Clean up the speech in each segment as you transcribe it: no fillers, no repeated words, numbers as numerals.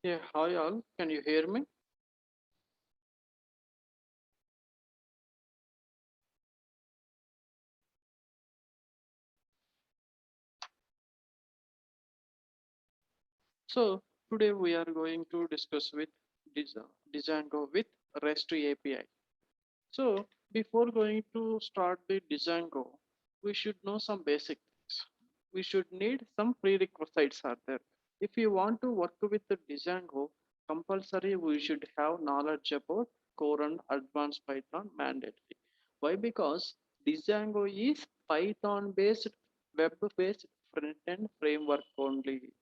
Yeah, hi all. Can you hear me? So today we are going to discuss with Django with REST API. So before going to start the Django, we should know some basic things. We should need some prerequisites are there. If you want to work with the Django, compulsory we should have knowledge about core and advanced Python mandatory. Why? Because Django is Python based, web based front end framework only.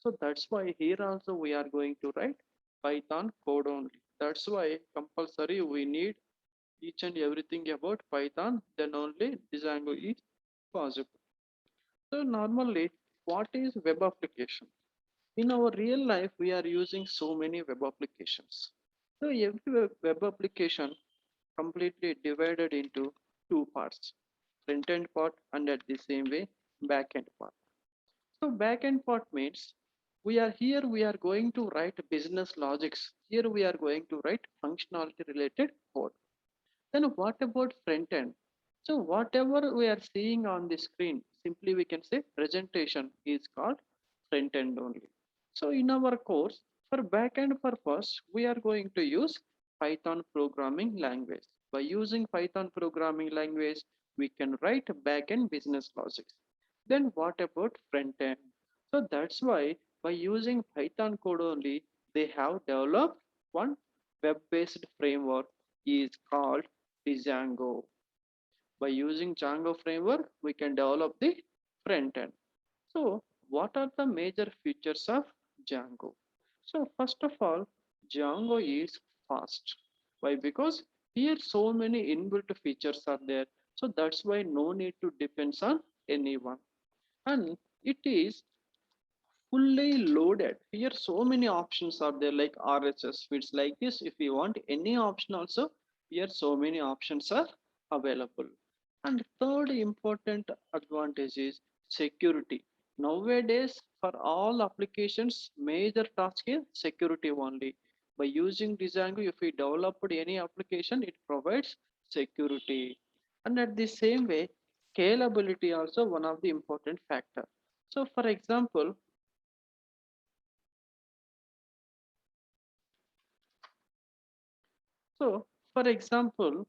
So that's why here also we are going to write Python code only. That's why compulsory we need each and everything about Python, then only Django is possible. So normally, what is web application? In our real life, we are using so many web applications. So every web application completely divided into two parts, front end part and at the same way back end part. So backend part means we are going to write business logics. Here we are going to write functionality related code. Then what about front end? So whatever we are seeing on the screen, simply we can say presentation is called front end only. So in our course, for backend purpose, we are going to use Python programming language. By using Python programming language, we can write backend business logics. Then what about front end? So that's why by using Python code only, they have developed one web-based framework is called Django. By using Django framework, we can develop the front end. So what are the major features of Django? So first of all, Django is fast. Why? Because here so many inbuilt features are there. So that's why no need to depend on anyone. And it is fully loaded. Here so many options are there like RSS feeds like this. If you want any option also, here so many options are available. And third important advantage is security. Nowadays for all applications, major task is security only. By using Django, if we develop any application, it provides security. And at the same way, scalability also one of the important factor. So for example, So, for example,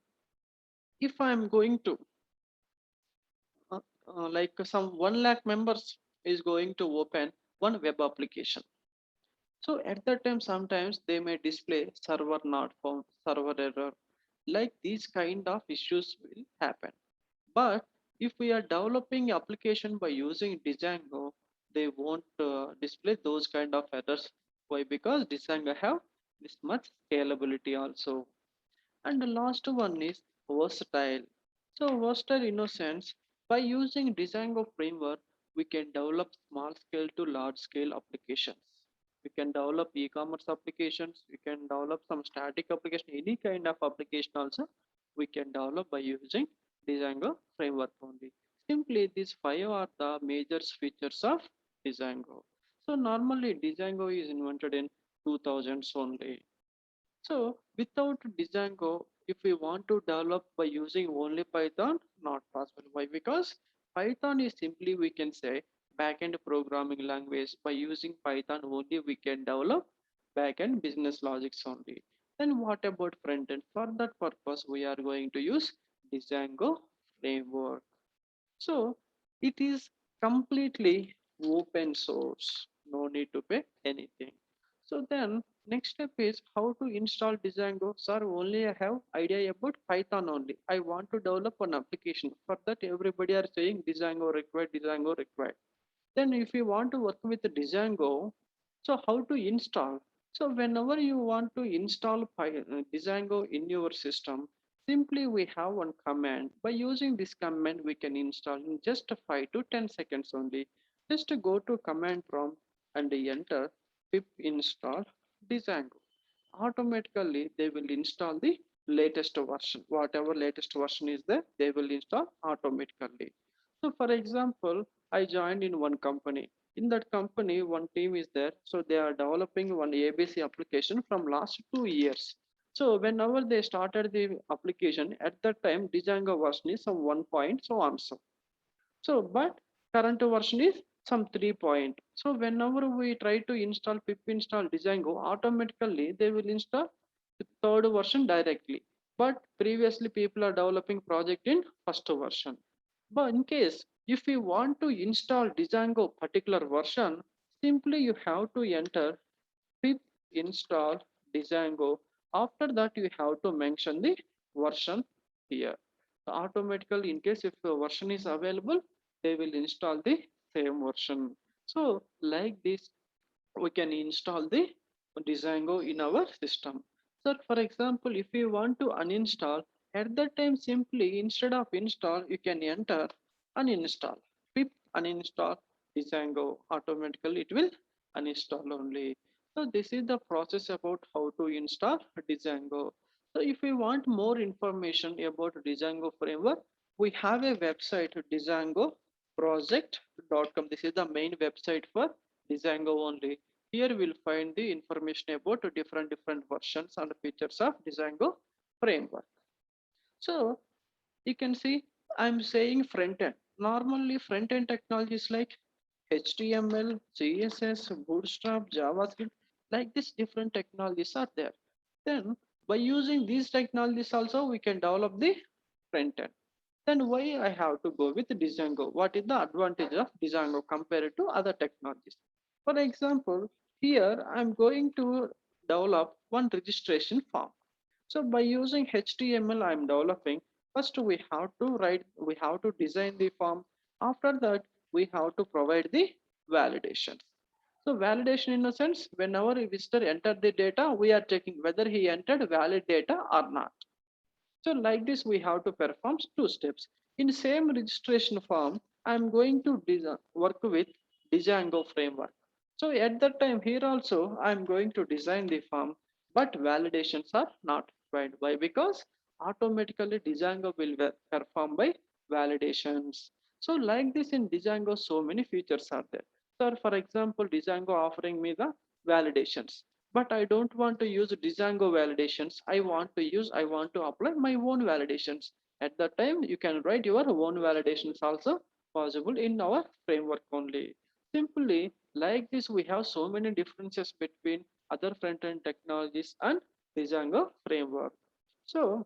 if I am going to uh, like some 1 lakh members is going to open one web application. So at that time, sometimes they may display server not found, server error, like these kind of issues will happen. But if we are developing application by using Django, they won't display those kind of errors. Why? Because Django have this much scalability also. And the last one is versatile. So versatile in a sense, by using Django framework, we can develop small scale to large scale applications. We can develop e-commerce applications, we can develop some static application, any kind of application also we can develop by using Django framework only. Simply these five are the major features of Django. So normally Django is invented in 2000s only. So without Django, if we want to develop by using only Python, not possible. Why? Because Python is simply we can say backend programming language. By using Python only, we can develop backend business logics only. Then what about front end? For that purpose, we are going to use Django framework. So it is completely open source. No need to pay anything. So then next step is how to install Django. Sir, only I have idea about Python only. I want to develop an application. For that, everybody are saying Django required, Django required. Then if you want to work with Django, so how to install? So whenever you want to install Django in your system, simply we have one command. By using this command, we can install in just 5 to 10 seconds only. Just to go to command prompt and enter pip install Django. Automatically, they will install the latest version. Whatever latest version is there, they will install automatically. So for example, I joined in one company. In that company, one team is there. So they are developing one ABC application from last 2 years. So whenever they started the application, at that time, Django version is some 1 point, so on so. So, but current version is some 3 point. So whenever we try to install pip install Django, automatically they will install the third version directly. But previously people are developing project in first version. But in case if you want to install Django particular version, simply you have to enter pip install Django. After that, you have to mention the version here. So automatically, in case if the version is available, they will install the same version. So like this, we can install the Django in our system. So for example, if you want to uninstall, at that time simply instead of install, you can enter uninstall. Pip uninstall Django. Automatically it will uninstall only. So this is the process about how to install Django. So if you want more information about Django framework, we have a website Django project.com. This is the main website for Django only. Here we'll find the information about different versions and features of Django framework. So you can see I'm saying front end. Normally front end technologies like HTML, CSS, Bootstrap, JavaScript, like this different technologies are there. Then by using these technologies also we can develop the front end. Then why I have to go with Django? What is the advantage of Django compared to other technologies? For example, here I'm going to develop one registration form. So by using HTML, I'm developing. First, we have to design the form. After that, we have to provide the validations. So validation in a sense, whenever a visitor enter the data, we are checking whether he entered valid data or not. So like this, we have to perform two steps. In same registration form, I'm going to work with Django framework. So at that time here also, I'm going to design the form, but validations are not required. Why? Because automatically Django will perform by validations. So like this in Django, so many features are there. So for example, Django offering me the validations, but I don't want to use Django validations. I want to apply my own validations. At that time, you can write your own validations also possible in our framework only. Simply like this, we have so many differences between other front-end technologies and Django framework. So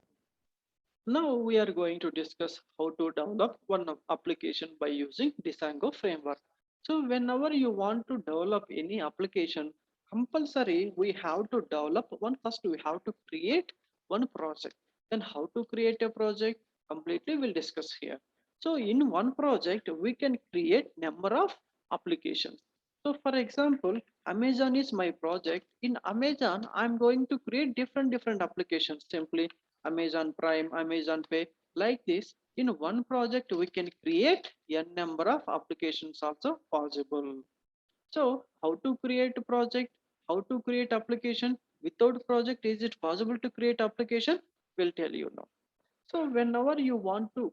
now we are going to discuss how to develop one application by using Django framework. So whenever you want to develop any application, compulsory we have to develop one. First we have to create one project. Then how to create a project completely we'll discuss here. So in one project we can create number of applications. So for example, Amazon is my project. In Amazon, I'm going to create different applications. Simply Amazon Prime, Amazon Pay, like this. In one project, we can create a number of applications also possible. So how to create a project, how to create application without project, is it possible to create application? We'll tell you now. So whenever you want to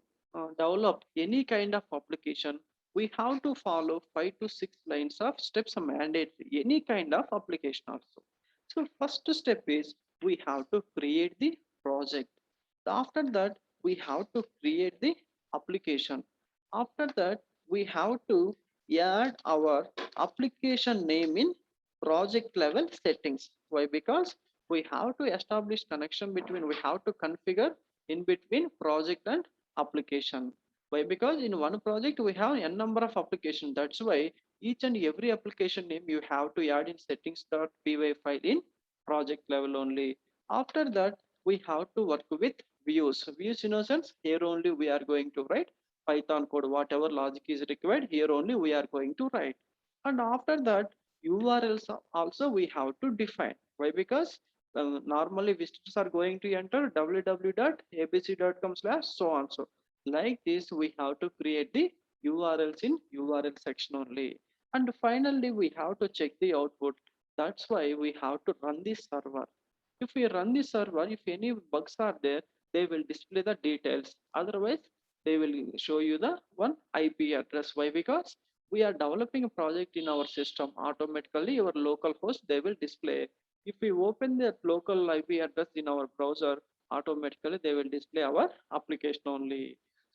develop any kind of application, we have to follow 5 to 6 lines of steps are mandatory, any kind of application also. So first step is we have to create the project. After that, we have to create the application. After that, we have to add our application name in project level settings. Why? Because we have to establish connection between, we have to configure in between project and application. Why? Because in one project we have n number of applications. That's why each and every application name you have to add in settings.py file in project level only. After that, we have to work with views. Views in a sense, here only we are going to write Python code, whatever logic is required, here only we are going to write. And after that, URLs also we have to define. Why? Because normally visitors are going to enter www.abc.com slash so on so. Like this, we have to create the URLs in URL section only. And finally, we have to check the output. That's why we have to run the server. If we run the server, if any bugs are there, they will display the details. Otherwise, they will show you the one IP address. Why? Because we are developing a project in our system. Automatically your local host they will display. If we open that local IP address in our browser, automatically they will display our application only.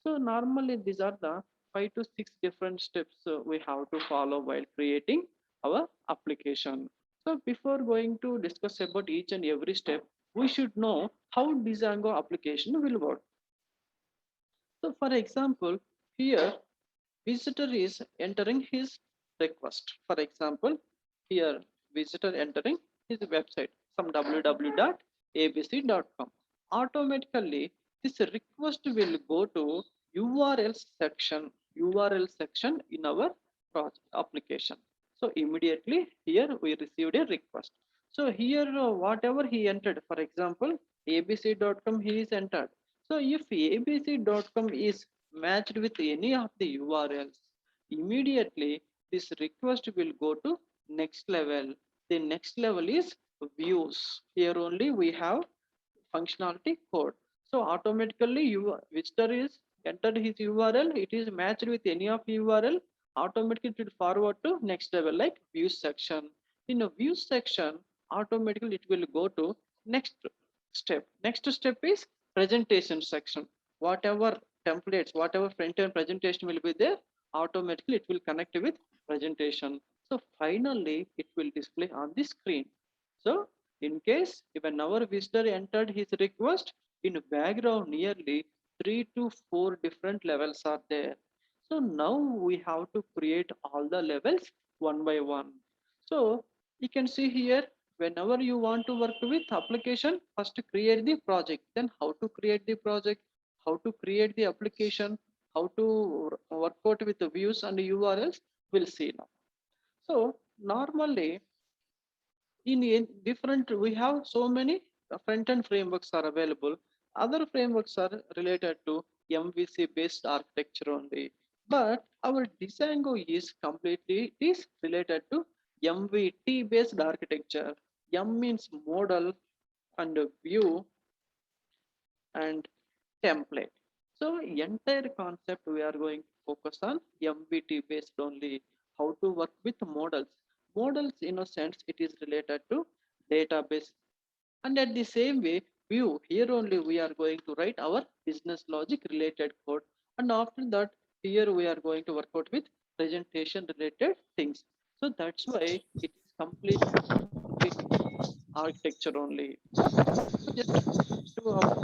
So normally these are the 5 to 6 different steps we have to follow while creating our application. So before going to discuss about each and every step, we should know how Django application will work. So for example, here visitor is entering his request. For example, here visitor entering his website, some www.abc.com. Automatically, this request will go to URL section in our project application. So immediately here we received a request. So here whatever he entered, for example, abc.com he is entered. So if abc.com is matched with any of the URLs, immediately this request will go to next level. The next level is views. Here only we have functionality code. So automatically you visitor is entered his URL, it is matched with any of URL, automatically it will forward to next level like views section. In a views section, automatically it will go to next step. Next step is presentation section. Whatever templates, whatever front end presentation will be there, automatically it will connect with presentation. So finally it will display on the screen. So in case when our visitor entered his request, in background nearly 3 to 4 different levels are there. So now we have to create all the levels one by one. So you can see here, whenever you want to work with application, first create the project, then how to create the project, how to create the application, how to work out with the views and URLs, we'll see now. So normally in different we have so many front end frameworks are available. Other frameworks are related to MVC based architecture only, but our Django is completely it is related to MVT based architecture. M means model and view and template. So entire concept we are going to focus on MVT based only, how to work with models. Models in a sense it is related to database, and at the same way view here only we are going to write our business logic related code, and after that here we are going to work out with presentation related things. So that's why it is complete architecture only. So just to our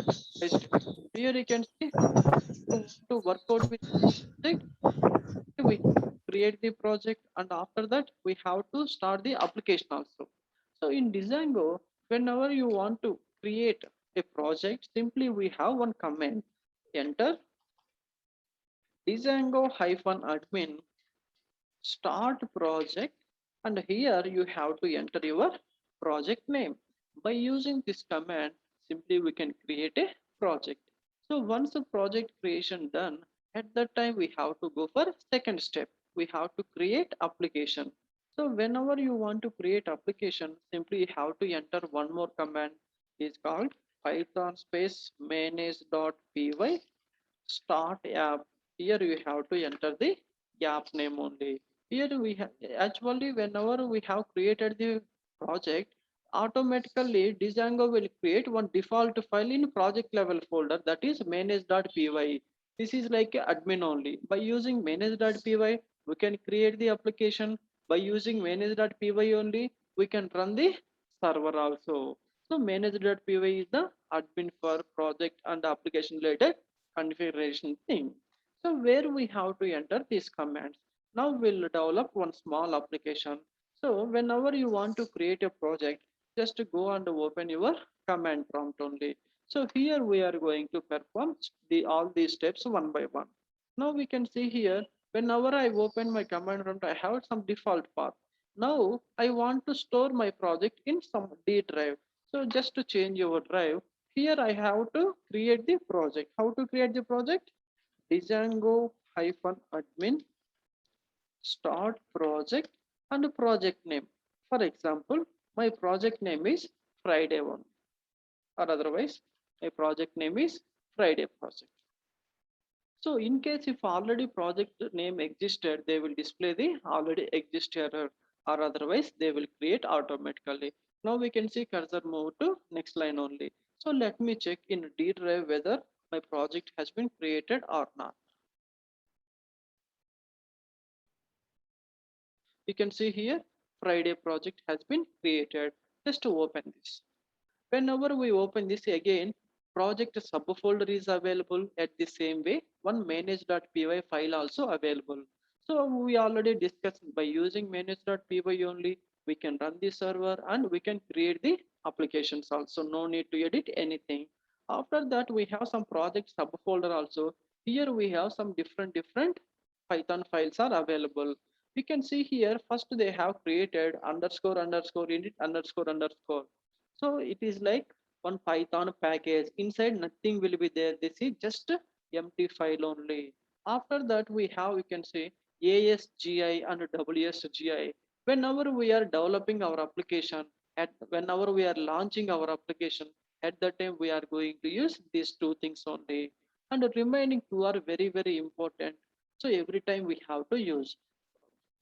list, here you can see to work out with project, we create the project, and after that we have to start the application also. So in Django, whenever you want to create a project, simply we have one command, enter Django hyphen admin start project, and here you have to enter your project name. By using this command, simply we can create a project. So once the project creation done, at that time we have to go for second step, we have to create application. So whenever you want to create application, simply you have to enter one more command, is called python space manage.py start app. Here you have to enter the app name only. Here we have actually whenever we have created the project, automatically Django will create one default file in project level folder, that is manage.py. This is like a admin only. By using manage.py we can create the application. By using manage.py only we can run the server also. So manage.py is the admin for project and application related configuration thing. So where we have to enter these commands. Now we'll develop one small application. So whenever you want to create a project, just go and open your command prompt only. So here we are going to perform all these steps one by one. Now we can see here, whenever I open my command prompt, I have some default path. Now I want to store my project in some D drive. So just to change your drive, here I have to create the project. How to create the project? Django hyphen admin start project and project name. For example, my project name is Friday one, or otherwise my project name is Friday project. So in case if already project name existed, they will display the already exist error, or otherwise they will create automatically. Now we can see cursor move to next line only. So let me check in D drive whether my project has been created or not. You can see here Friday project has been created. Just to open this. Whenever we open this again, project subfolder is available at the same way. One manage.py file also available. So we already discussed by using manage.py only, we can run the server and we can create the applications also. No need to edit anything. After that, we have some project subfolder also. Here we have some different Python files are available. We can see here first they have created underscore underscore init underscore underscore. So it is like one Python package. Inside nothing will be there. This is just empty file only. After that we have, you can say ASGI and WSGI. Whenever we are developing our application, whenever we are launching our application, at that time we are going to use these two things only. And the remaining two are very important. So every time we have to use.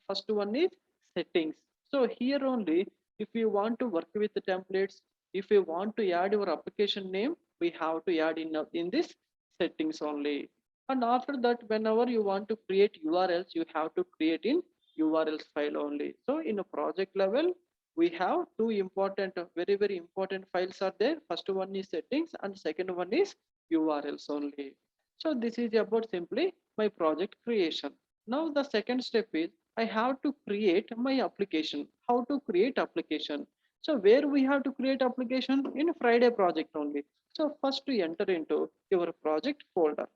First one is settings. So here only, if you want to work with the templates, if you want to add your application name, we have to add in this settings only. And after that, whenever you want to create URLs, you have to create in URLs file only. So in a project level, we have two important, very important files are there. First one is settings and second one is URLs only. So this is about simply my project creation. Now the second step is I have to create my application. How to create application? So where we have to create application in Friday project only. So first to enter into your project folder,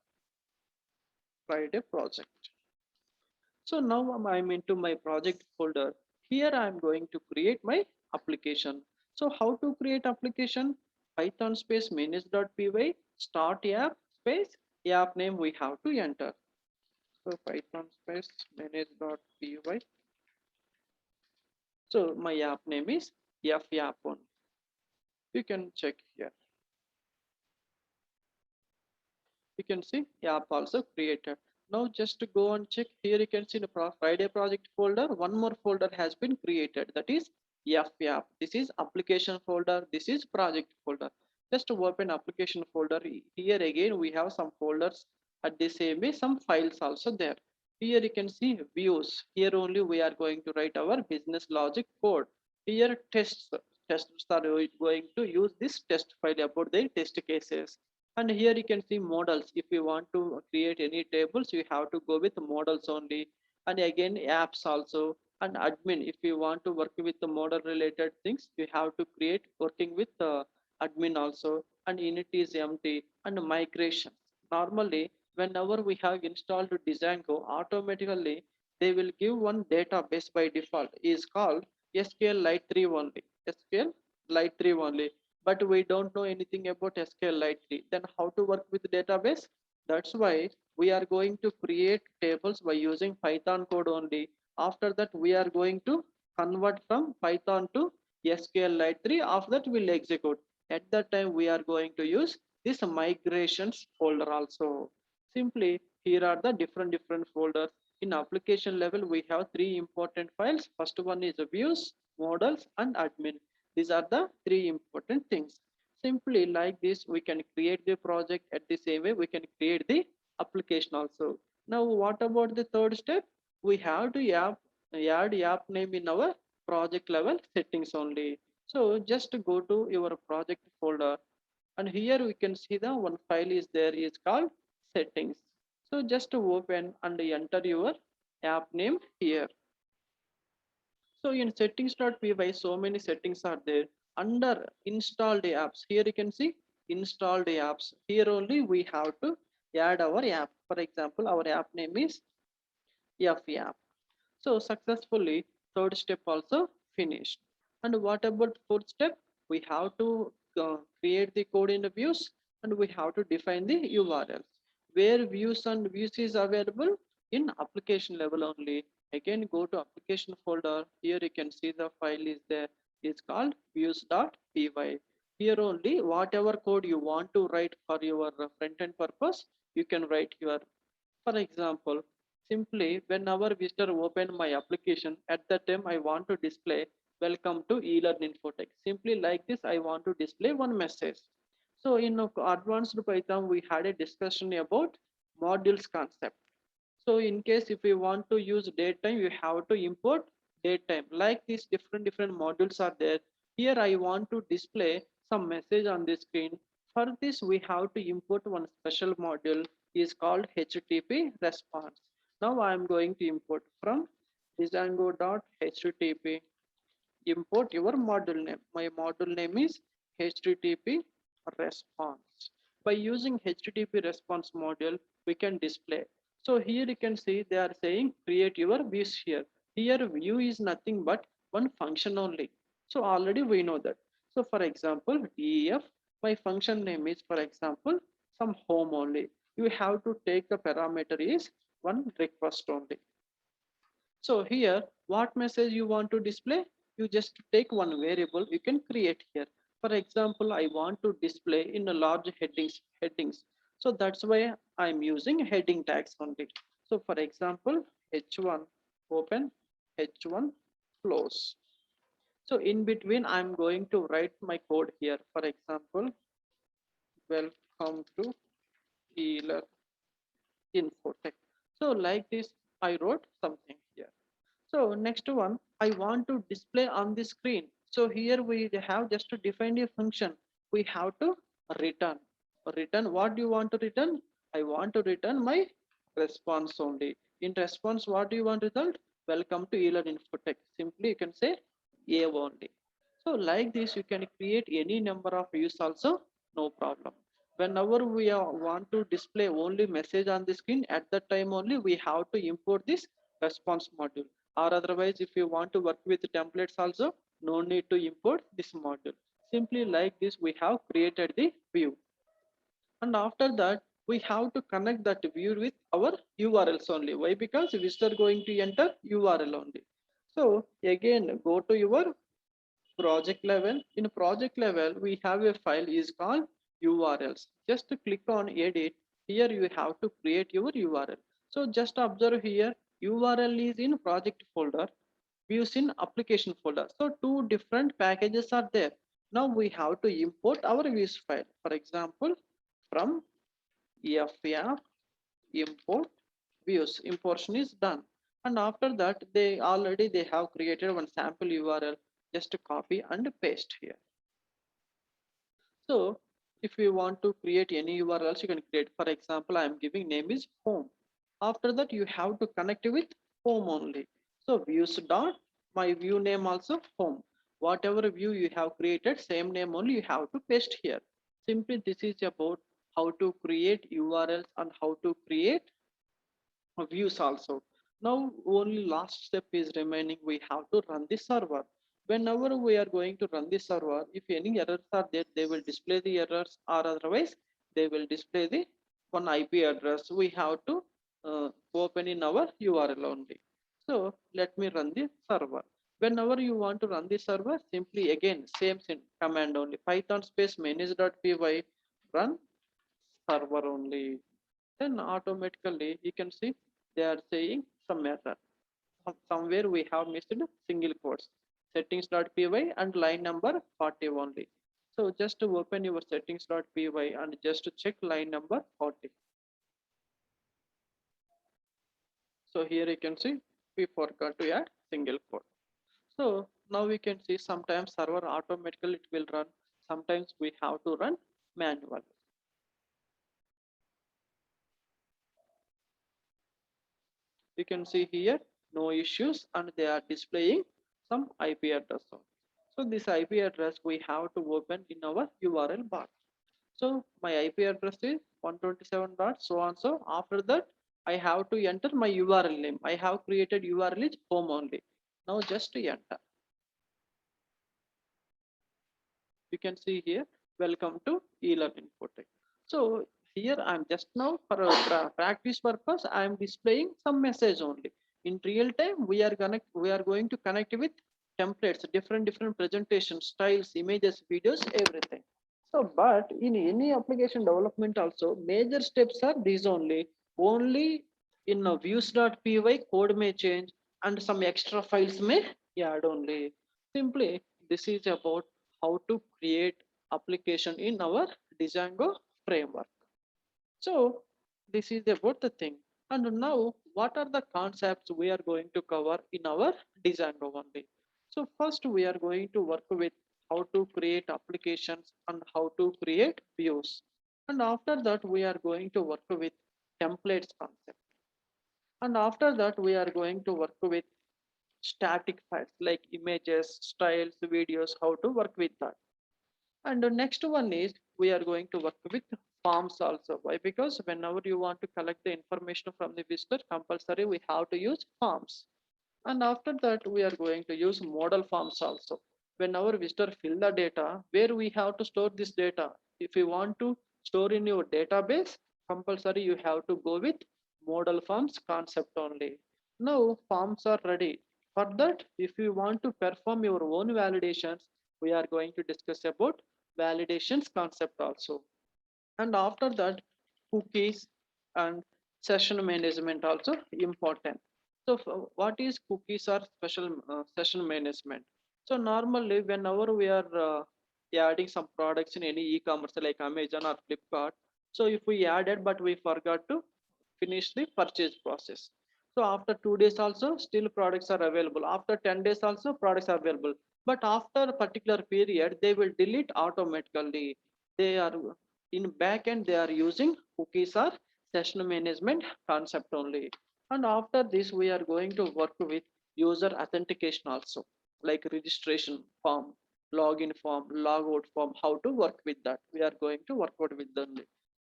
Friday project. So now I'm into my project folder. Here I'm going to create my application. So how to create application? Python space manage.py start app space app name we have to enter. So Python space manage.py. So my app name is FApp1. You can check here. You can see app also created. Now just to go and check here, you can see the Friday project folder. One more folder has been created. That is FApp. This is application folder. This is project folder. Just to open application folder. Here again we have some folders. At the same way, some files also there. Here you can see views. Here only we are going to write our business logic code. Here tests. Tests are going to use this test file about the test cases. And here you can see models. If you want to create any tables, you have to go with models only. And again, apps also. And admin, if you want to work with the model related things, you have to create working with the admin also. And init is empty. And migration. Normally, whenever we have installed Django, automatically they will give one database by default is called SQLite 3 only. SQLite 3 only, but we don't know anything about SQLite 3. Then how to work with database? That's why we are going to create tables by using Python code only. After that, we are going to convert from Python to SQLite 3. After that, we'll execute. At that time, we are going to use this migrations folder also. Simply, here are the different folders. In application level, we have three important files. First one is views, models, and admin. These are the three important things. Simply like this, we can create the project. At the same way, we can create the application also. Now, what about the third step? We have to add app name in our project level settings only. So just go to your project folder, and here we can see the one file is there is called settings. So just to open and enter your app name here. So in settings.py, so many settings are there. Under installed apps, here you can see installed apps. Here only we have to add our app. For example, our app name is FApp. So successfully, third step also finished. And what about fourth step? We have to create the code in the views, and we have to define the URLs. Where views and views is available in application level only. Again, go to application folder. Here you can see the file is there. It's called views.py. Here only whatever code you want to write for your front end purpose, you can write here. For example, simply whenever visitor open my application, at that time I want to display welcome to eLearn Infotech. Simply like this, I want to display one message. So in advanced Python, we had a discussion about modules concept. So in case if you want to use datetime, you have to import datetime. Like these different modules are there. Here I want to display some message on the screen. For this, we have to import one special module is called HTTP response. Now I am going to import from Django.http. Import your module name. My module name is HTTP response. By using HTTP response module, we can display. So here you can see they are saying create your views here. Here view is nothing but one function only. So already we know that. So for example, def, my function name is for example, some home only. You have to take the parameter is one request only. So here, what message you want to display? You just take one variable you can create here. For example, I want to display in a large headings. So that's why I'm using heading tags only. So for example, H1 open, H1 close. So in between, I'm going to write my code here. For example, welcome to eLearn Infotech. So like this, I wrote something here. So next one, I want to display on the screen. So here we have just to define a function. We have to return. Return, what do you want to return? I want to return my response only. In response, what do you want result? Welcome to eLearn Infotech. Simply you can say A only. So like this, you can create any number of views also, no problem. Whenever we want to display only message on the screen, at that time only we have to import this response module. Or otherwise, if you want to work with templates also, no need to import this module. Simply like this, we have created the view. And after that, we have to connect that view with our URLs only. Why? Because we are going to enter URL only. So again, go to your project level. In project level, we have a file is called URLs. Just to click on edit. Here you have to create your URL. So just observe here, URL is in project folder, views in application folder. So two different packages are there. Now we have to import our views file. For example, from EFF import views. Importation is done. And after that, they have created one sample URL. Just copy and paste here. So if you want to create any URLs, you can create. For example, I am giving name is home. After that, you have to connect with home only. So views dot my view name also home. Whatever view you have created, same name only you have to paste here. Simply this is about how to create URLs and how to create views also. Now only last step is remaining. We have to run the server. Whenever we are going to run the server, if any errors are there, they will display the errors, or otherwise they will display the one IP address. We have to open in our URL only. So let me run the server. Whenever you want to run the server, simply again same command only, python space manage.py run server only. Then automatically you can see they are saying some error. Somewhere we have missed single quotes. Settings.py and line number 40 only. So just to open your settings.py and just to check line number 40. So here you can see we forgot to add single quote. So now we can see sometimes server automatically it will run. Sometimes we have to run manually. You can see here no issues and they are displaying some IP address. So this IP address we have to open in our URL bar. So my IP address is 127 dot so on. So after that I have to enter my URL name. I have created URL is home only. Now just to enter. You can see here welcome to eLearn Infotech. So here I'm just now for a practice purpose I am displaying some message only. In real time we are going to connect with templates, different presentation styles, images, videos, everything. So but in any application development also major steps are these only. Only In views.py, code may change and some extra files may add only. Simply, this is about how to create application in our Django framework. So this is about the thing. And now what are the concepts we are going to cover in our Django only? So first we are going to work with how to create applications and how to create views. And after that we are going to work with templates concept. And after that we are going to work with static files like images, styles, videos, how to work with that. And the next one is we are going to work with forms also. Why? Because whenever you want to collect the information from the visitor, compulsory we have to use forms. And after that, we are going to use model forms also. When our visitor fill the data, where we have to store this data. If you want to store in your database, compulsory you have to go with model forms concept only. Now forms are ready. For that, if you want to perform your own validations, we are going to discuss about validations concept also. And after that, cookies and session management also important. So what is cookies or special session management? So normally whenever we are adding some products in any e-commerce like Amazon or Flipkart, so if we added but we forgot to finish the purchase process, so after 2 days also still products are available, after 10 days also products are available, but after a particular period they will delete automatically. They are in backend they are using cookies or session management concept only. And after this we are going to work with user authentication also, like registration form, login form, logout form, how to work with that we are going to work out with them.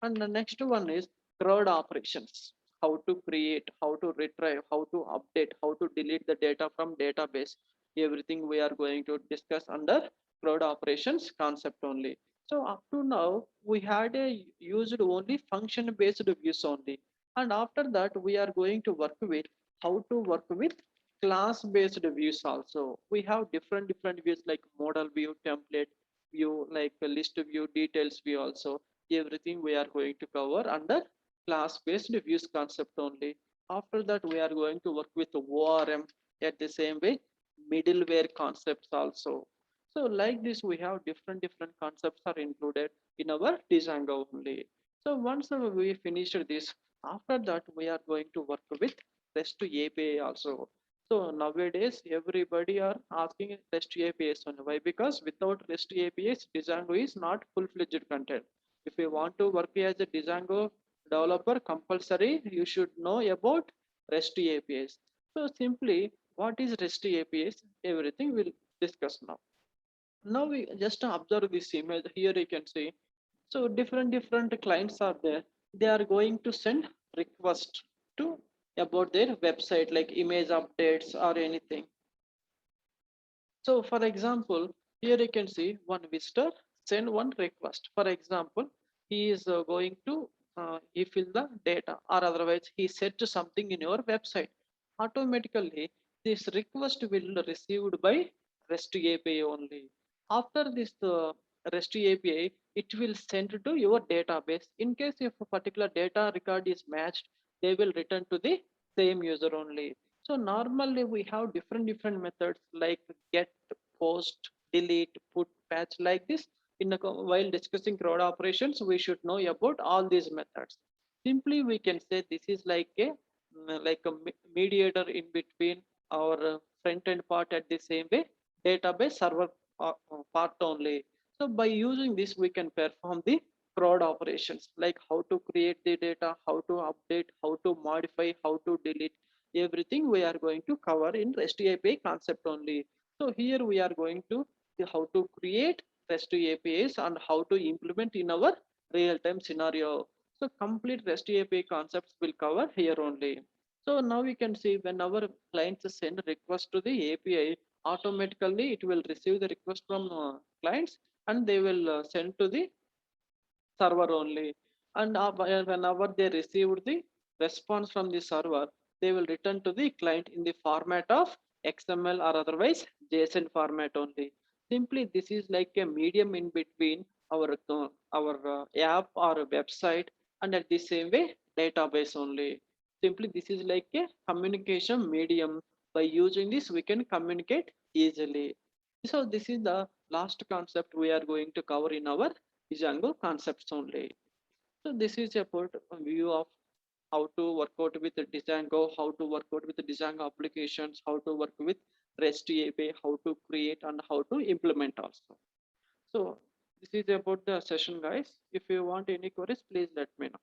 And the next one is crowd operations, how to create, how to retrieve, how to update, how to delete the data from database. Everything we are going to discuss under crowd operations concept only. So up to now, we had a used only function based views only. And after that, we are going to work with how to work with class based views also. We have different views like model view, template view, like a list view, details view also. Everything we are going to cover under class based views concept only. After that, we are going to work with ORM at the same way, middleware concepts also. So like this, we have different concepts are included in our Django only. So once we finished this, after that we are going to work with REST API also. So nowadays everybody are asking REST APIs only. Why? Because without REST APIs, Django is not full-fledged content. If you want to work as a Django developer, compulsory you should know about REST APIs. So simply, what is REST APIs? Everything we'll discuss now. Now we just observe this image here. You can see so different clients are there. They are going to send request to about their website like image updates or anything. So for example, here you can see one visitor send one request. For example, he is going to he fill the data or otherwise he set something in your website. Automatically, this request will received by REST API only. After this REST API, it will send to your database. In case if a particular data record is matched, they will return to the same user only. So normally we have different methods like get, post, delete, put, patch like this. While discussing crowd operations, we should know about all these methods. Simply, we can say this is like a mediator in between our front end part at the same way database server part only. So by using this, we can perform the crowd operations like how to create the data, how to update, how to modify, how to delete. Everything we are going to cover in REST API concept only. So here we are going to see how to create REST APIs and how to implement in our real-time scenario. So complete REST API concepts will cover here only. So now we can see when our clients send request to the API, automatically it will receive the request from clients and they will send to the server only. And whenever they received the response from the server, they will return to the client in the format of XML or otherwise JSON format only. Simply, this is like a medium in between our app or website and at the same way database only. Simply, this is like a communication medium. By using this, we can communicate easily. So this is the last concept we are going to cover in our Django concepts only. So this is about a view of how to work out with the Django, how to work out with the Django applications, how to work with REST API, how to create and how to implement also. So this is about the session, guys. If you want any queries, please let me know.